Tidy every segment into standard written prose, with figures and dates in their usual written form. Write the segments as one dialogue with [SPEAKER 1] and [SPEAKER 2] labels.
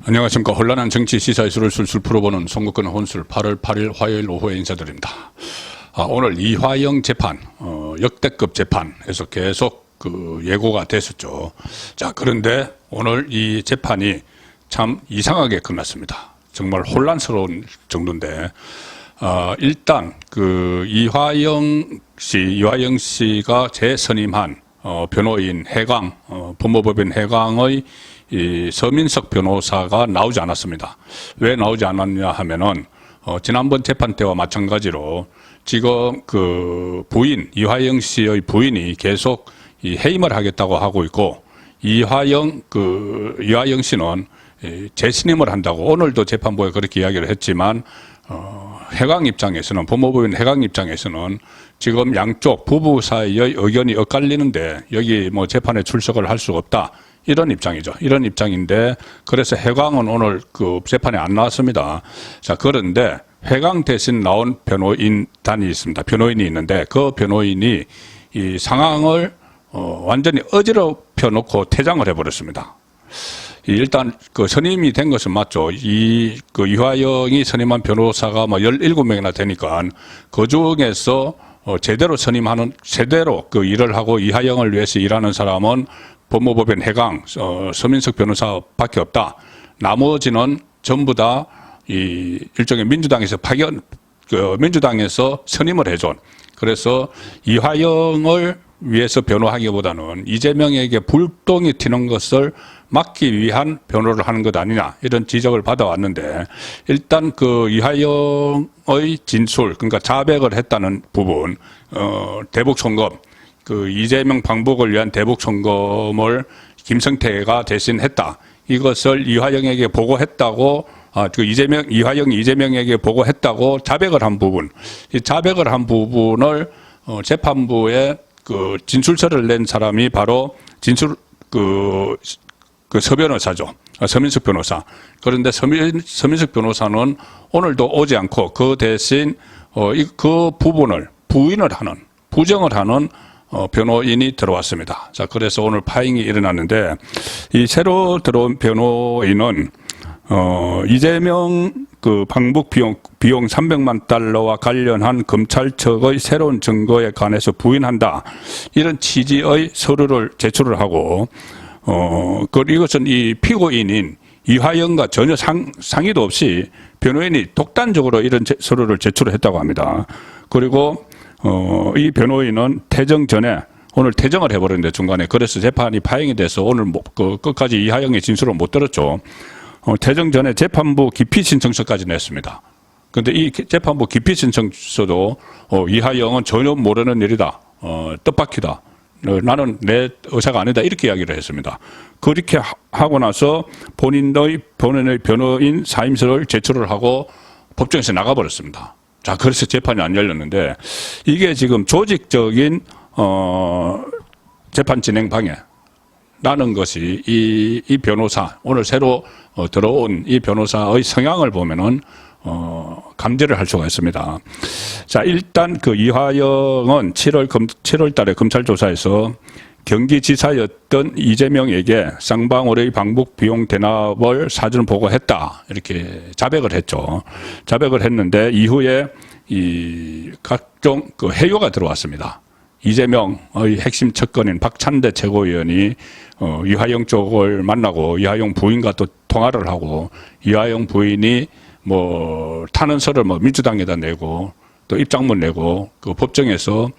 [SPEAKER 1] 안녕하십니까. 혼란한 정치 시사 이슈를 술술 풀어보는 송국근 혼술 8월 8일 화요일 오후에 인사드립니다. 오늘 이화영 재판, 역대급 재판에서 계속 예고가 됐었죠. 자, 그런데 오늘 이 재판이 참 이상하게 끝났습니다. 정말 혼란스러운 정도인데, 일단 이화영 씨가 재선임한 변호인 해강, 법무법인 해강의 이 서민석 변호사가 나오지 않았습니다. 왜 나오지 않았냐 하면은, 지난번 재판 때와 마찬가지로 지금 이화영 씨의 부인이 계속 이 해임을 하겠다고 하고 있고, 이화영 씨는 재신임을 한다고 오늘도 재판부에 그렇게 이야기를 했지만, 해강 입장에서는, 법무법인 해강 입장에서는 지금 양쪽 부부 사이의 의견이 엇갈리는데 여기 재판에 출석을 할 수가 없다. 이런 입장이죠. 이런 입장인데, 그래서 해강은 오늘 재판에 안 나왔습니다. 자, 그런데 해강 대신 나온 변호인단이 있습니다. 변호인이 있는데, 그 변호인이 이 상황을 완전히 어지럽혀 놓고 퇴장을 해버렸습니다. 일단 선임이 된 것은 맞죠. 이화영이 선임한 변호사가 17명이나 되니까 그 중에서 제대로 일을 하고 이화영을 위해서 일하는 사람은 법무법인 해강, 서민석 변호사밖에 없다. 나머지는 전부 다 일종의 민주당에서 민주당에서 선임을 해준. 그래서 이화영을 위해서 변호하기보다는 이재명에게 불똥이 튀는 것을 막기 위한 변호를 하는 것 아니냐, 이런 지적을 받아왔는데, 일단 이화영의 진술, 그러니까 자백을 했다는 부분, 대북 송금, 이재명 방북을 위한 대북 송금을 김성태가 대신 했다. 이것을 이화영에게 보고했다고, 이화영이 이재명에게 보고했다고 자백을 한 부분, 이 자백을 한 부분을 재판부에 진술서를 낸 사람이 바로 서 변호사죠. 서민석 변호사. 그런데 서민석 변호사는 오늘도 오지 않고 그 대신 그 부분을 부정을 하는 변호인이 들어왔습니다. 자, 그래서 오늘 파행이 일어났는데, 이 새로 들어온 변호인은 이재명 방북 비용 300만 달러와 관련한 검찰 측의 새로운 증거에 관해서 부인한다. 이런 취지의 서류를 제출을 하고, 이것은 이 피고인인 이화영과 전혀 상의도 없이 변호인이 독단적으로 이런 서류를 제출을 했다고 합니다. 그리고 이 변호인은 퇴정 전에 오늘 퇴정을 해버렸는데, 중간에. 그래서 재판이 파행이 돼서 오늘 끝까지 이화영의 진술을 못 들었죠. 퇴정 전에 재판부 기피 신청서까지 냈습니다. 그런데 이 재판부 기피 신청서도 이화영은 전혀 모르는 일이다. 뜻밖이다. 나는 내 의사가 아니다. 이렇게 이야기를 했습니다. 그렇게 하고 나서 본인의 변호인 사임서를 제출을 하고 법정에서 나가버렸습니다. 자, 그래서 재판이 안 열렸는데, 이게 지금 조직적인 재판 진행 방해라는 것이 이 변호사, 오늘 새로 들어온 이 변호사의 성향을 보면은 감지를 할 수가 있습니다. 자, 일단 이화영은 7월 달에 검찰 조사에서 경기지사였던 이재명에게 쌍방울의 방북 비용 대납을 사전 보고했다. 이렇게 자백을 했죠. 자백을 했는데, 이후에 각종 해요가 들어왔습니다. 이재명의 핵심 척건인 박찬대 최고위원이 이화영 쪽을 만나고 이화영 부인과 또 통화를 하고, 이화영 부인이 탄원서를 민주당에다 내고 또 입장문 내고 법정에서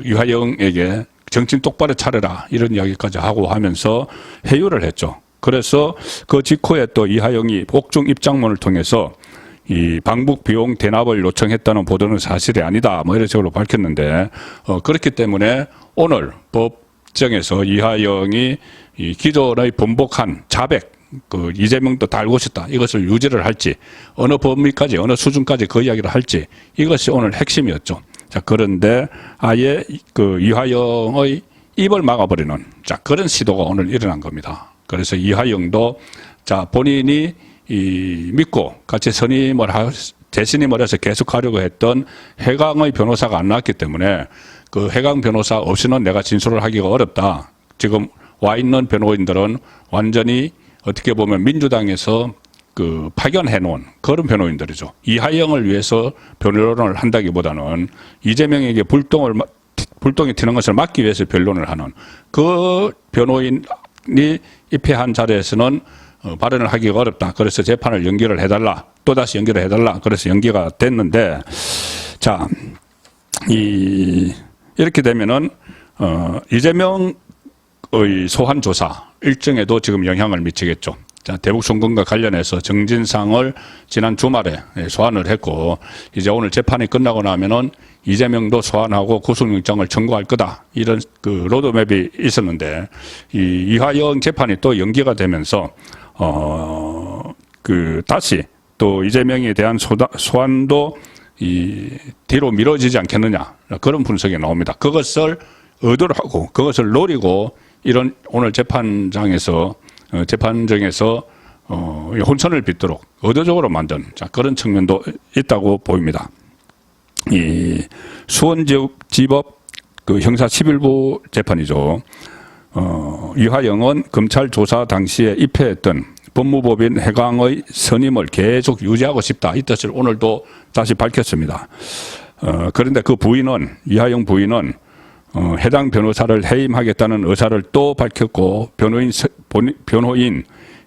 [SPEAKER 1] 이화영에게 정신 똑바로 차려라, 이런 이야기까지 하고 하면서 회유를 했죠. 그래서 그 직후에 또 이화영이 옥중 입장문을 통해서 이 방북 비용 대납을 요청했다는 보도는 사실이 아니다, 이런 식으로 밝혔는데, 그렇기 때문에 오늘 법정에서 이화영이 이 기존의 번복한 자백, 이재명도 다 알고 있었다, 이것을 유지를 할지, 어느 범위까지, 어느 수준까지 그 이야기를 할지, 이것이 오늘 핵심이었죠. 자, 그런데 아예 이화영의 입을 막아버리는, 그런 시도가 오늘 일어난 겁니다. 그래서 이화영도 본인이 믿고 같이 재신임을 해서 계속 하려고 했던 해강의 변호사가 안 나왔기 때문에 해강 변호사 없이는 내가 진술을 하기가 어렵다. 지금 와 있는 변호인들은 완전히 어떻게 보면 민주당에서 그 파견해 놓은 그런 변호인들이죠. 이하영을 위해서 변론을 한다기보다는 이재명에게 불똥이 튀는 것을 막기 위해서 변론을 하는 그 변호인이 입회한 자리에서는 발언을 하기가 어렵다. 그래서 재판을 연기를 해달라. 또다시 연기를 해달라. 그래서 연기가 됐는데, 자, 이렇게 되면은, 이재명의 소환 조사 일정에도 지금 영향을 미치겠죠. 자, 대북 송금과 관련해서 정진상을 지난 주말에 소환을 했고, 이제 오늘 재판이 끝나고 나면은 이재명도 소환하고 구속영장을 청구할 거다. 이런 그 로드맵이 있었는데, 이화영 재판이 또 연기가 되면서, 다시 또 이재명에 대한 소환도 뒤로 미뤄지지 않겠느냐. 그런 분석이 나옵니다. 그것을 의도를 하고, 그것을 노리고, 이런 오늘 재판정에서 혼선을 빚도록 의도적으로 만든 그런 측면도 있다고 보입니다. 수원지법 그 형사 11부 재판이죠. 이화영은 검찰 조사 당시에 입회했던 법무법인 해강의 선임을 계속 유지하고 싶다. 이 뜻을 오늘도 다시 밝혔습니다. 그런데 그 이화영 부인은 해당 변호사를 해임하겠다는 의사를 또 밝혔고 변호인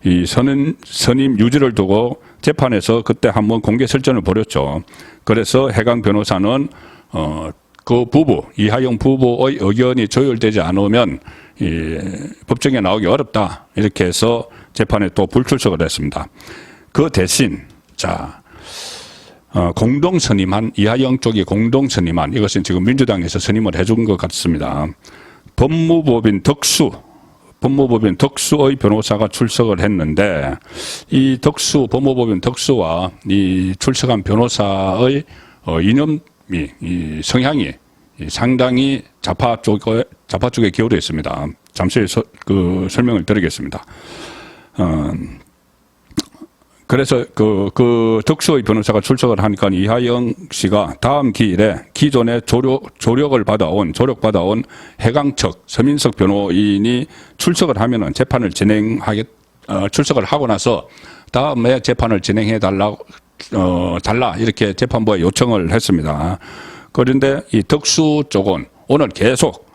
[SPEAKER 1] 이 선임 유지를 두고 재판에서 그때 한번 공개 설전을 벌였죠. 그래서 해강 변호사는 그 이하영 부부의 의견이 조율되지 않으면 법정에 나오기 어렵다. 이렇게 해서 재판에 또 불출석을 했습니다. 그 대신 공동 선임한 이하영 쪽이 공동 선임한 이것은 지금 민주당에서 선임을 해준 것 같습니다. 법무법인 덕수의 변호사가 출석을 했는데 이 법무법인 덕수와 이 출석한 변호사의 이념이 성향이 상당히 좌파 쪽에 기울어 있습니다. 잠시 설명을 드리겠습니다. 그래서 그 덕수의 변호사가 출석을 하니까 이하영 씨가 다음 기일에 기존에 조력을 받아온 해강 측 서민석 변호인이 출석을 하면은 재판을 출석을 하고 나서 다음에 재판을 진행해 달라 이렇게 재판부에 요청을 했습니다. 그런데 이 덕수 쪽은 오늘 계속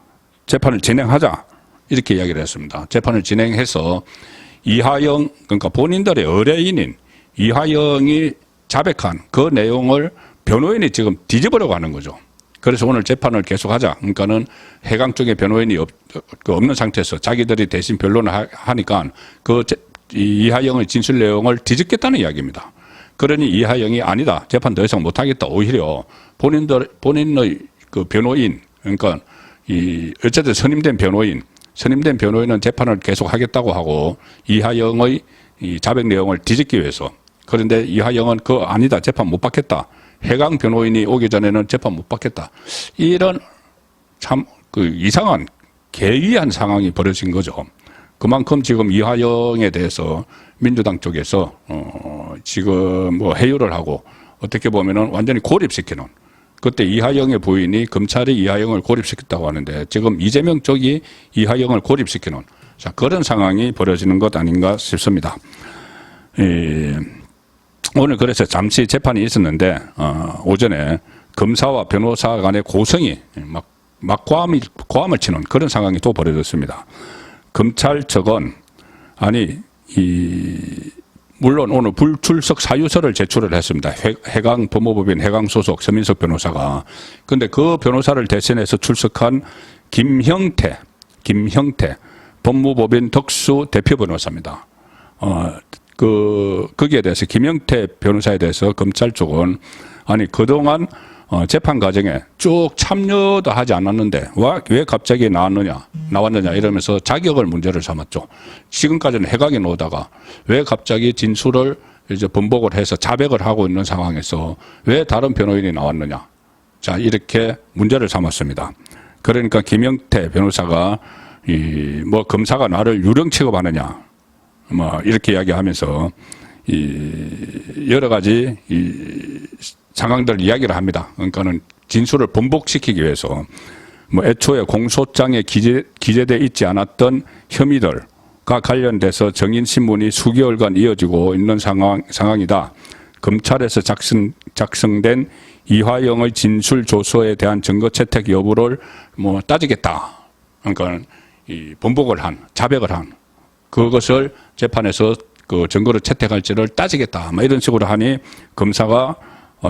[SPEAKER 1] 재판을 진행하자 이렇게 이야기를 했습니다. 재판을 진행해서 이하영 그러니까 본인들의 의뢰인인 이하영이 자백한 그 내용을 변호인이 지금 뒤집으려고 하는 거죠. 그래서 오늘 재판을 계속하자. 그러니까는 해강 쪽에 변호인이 없는 상태에서 자기들이 대신 변론을 하니까 이하영의 진술 내용을 뒤집겠다는 이야기입니다. 그러니 이하영이 아니다. 재판 더 이상 못하겠다. 오히려 본인의 그 변호인 그러니까 어쨌든 선임된 변호인은 재판을 계속하겠다고 하고 이하영의 자백 내용을 뒤집기 위해서. 그런데 이하영은 아니다. 재판 못 받겠다. 해강 변호인이 오기 전에는 재판 못 받겠다. 이런 참 이상한 괴이한 상황이 벌어진 거죠. 그만큼 지금 이하영에 대해서 민주당 쪽에서 지금 회유를 하고 어떻게 보면은 완전히 고립시키는. 그때 이하영의 부인이 검찰이 이하영을 고립시켰다고 하는데 지금 이재명 쪽이 이하영을 고립시키는 그런 상황이 벌어지는 것 아닌가 싶습니다. 오늘 그래서 잠시 재판이 있었는데 오전에 검사와 변호사 간의 고성이 막 고함을 치는 그런 상황이 또 벌어졌습니다. 검찰 측은 물론 오늘 불출석 사유서를 제출을 했습니다. 해강 법무법인 해강 소속 서민석 변호사가. 근데 그 변호사를 대신해서 출석한 김형태 법무법인 덕수 대표 변호사입니다. 거기에 대해서 김형태 변호사에 대해서 검찰 쪽은 그동안 재판 과정에 쭉 참여도 하지 않았는데 왜 갑자기 나왔느냐 이러면서 자격을 문제를 삼았죠. 지금까지는 해강에 놓다가 왜 갑자기 진술을 이제 번복을 해서 자백을 하고 있는 상황에서 왜 다른 변호인이 나왔느냐. 이렇게 문제를 삼았습니다. 그러니까 김형태 변호사가 검사가 나를 유령 취급하느냐 이렇게 이야기하면서 여러 가지 상황들 이야기를 합니다. 그러니까는 진술을 번복시키기 위해서 애초에 공소장에 기재되어 있지 않았던 혐의들 가 관련돼서 정인 신문이 수개월간 이어지고 있는 상황이다. 검찰에서 작성된 이화영의 진술 조서에 대한 증거 채택 여부를 뭐 따지겠다. 그러니까 이 번복을 한, 자백을 한 그것을 재판에서 그 증거를 채택할지를 따지겠다. 뭐 이런 식으로 하니 검사가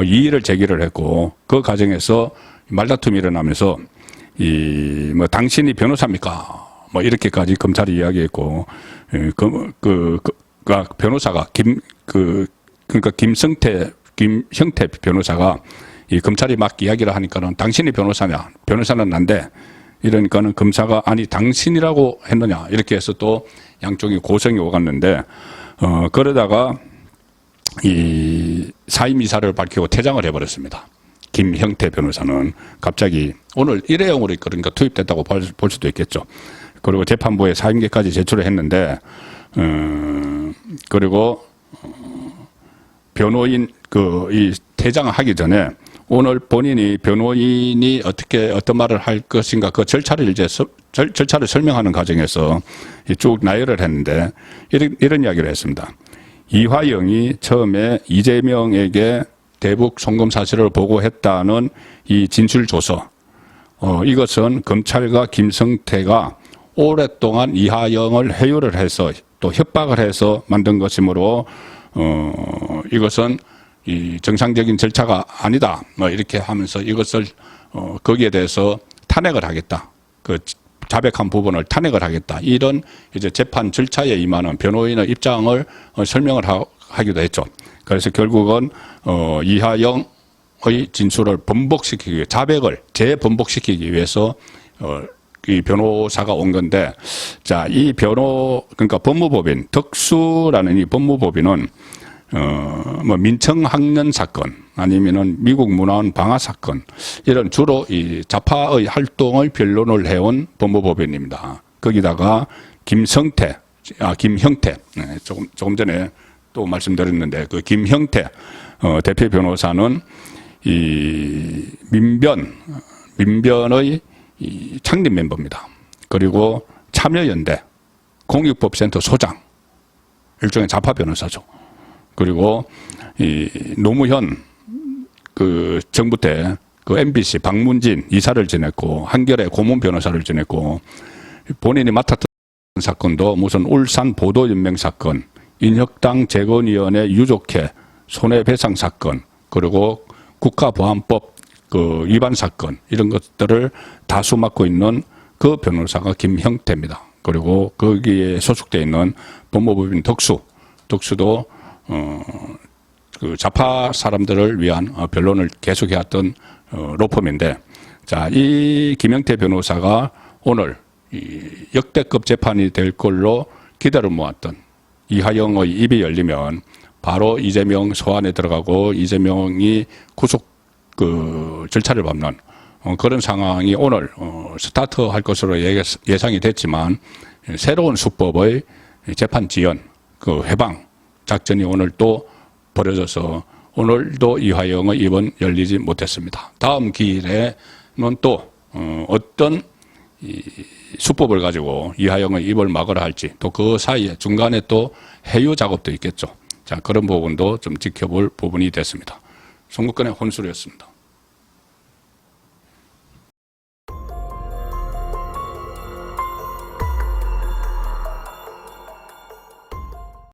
[SPEAKER 1] 이의를 제기를 했고 그 과정에서 말다툼이 일어나면서 뭐 당신이 변호사입니까? 뭐 이렇게까지 검찰이 이야기했고 변호사가 그러니까 김형태 변호사가 이 검찰이 막 이야기를 하니까는 당신이 변호사냐? 변호사는 난데 이러니까는 검사가 아니 당신이라고 했느냐? 이렇게 해서 또 양쪽이 고성이 오갔는데 그러다가 이 사임 이사를 밝히고 퇴장을 해버렸습니다. 김형태 변호사는 갑자기 오늘 일회용으로 그러니까 투입됐다고 볼 수도 있겠죠. 그리고 재판부에 사임계까지 제출을 했는데 그리고 변호인 이 퇴장을 하기 전에 오늘 본인이 변호인이 어떤 말을 할 것인가 그 절차를 절차를 설명하는 과정에서 쭉 나열을 했는데 이런 이야기를 했습니다. 이화영이 처음에 이재명에게 대북 송금 사실을 보고했다는 이 진술 조서 이것은 검찰과 김성태가 오랫동안 이화영을 회유를 해서 또 협박을 해서 만든 것이므로 이것은 이 정상적인 절차가 아니다. 뭐 이렇게 하면서 이것을 거기에 대해서 탄핵을 하겠다. 그 자백한 부분을 탄핵을 하겠다. 이런 이제 재판 절차에 임하는 변호인의 입장을 설명을 하기도 했죠. 그래서 결국은 이화영의 진술을 번복시키기 위해 자백을 재번복시키기 위해서 이 변호사가 온 건데, 자, 그러니까 법무법인 덕수라는 이 법무법인은 뭐 민청학년 사건 아니면은 미국 문화원 방화 사건 이런 주로 이 좌파의 활동을 변론을 해온 법무법인입니다. 거기다가 김형태 네, 조금 전에 또 말씀드렸는데 그 김형태 대표 변호사는 이 민변의 이 창립 멤버입니다. 그리고 참여연대 공익법센터 소장 일종의 좌파 변호사죠. 그리고 이 노무현 그 정부 때 그 MBC 박문진 이사를 지냈고 한겨레 고문 변호사를 지냈고 본인이 맡았던 사건도 무슨 울산 보도연맹 사건, 인혁당 재건위원회 유족회 손해배상 사건, 그리고 국가보안법 그 위반 사건 이런 것들을 다수 맡고 있는 그 변호사가 김형태입니다. 그리고 거기에 소속되어 있는 법무법인 덕수도 그 좌파 사람들을 위한 변론을 계속해왔던 로펌인데, 자, 이 김형태 변호사가 오늘 이 역대급 재판이 될 걸로 기대를 모았던 이화영의 입이 열리면 바로 이재명 소환에 들어가고 이재명이 구속 그 절차를 밟는 그런 상황이 오늘 스타트할 것으로 예상이 됐지만 새로운 수법의 재판 지연, 그 해방 작전이 오늘 또 벌어져서 오늘도 이화영의 입은 열리지 못했습니다. 다음 기일에는 또 어떤 수법을 가지고 이화영의 입을 막으라 할지 또 그 사이에 중간에 또 해유 작업도 있겠죠. 자, 그런 부분도 좀 지켜볼 부분이 됐습니다. 송국근의 혼술이었습니다.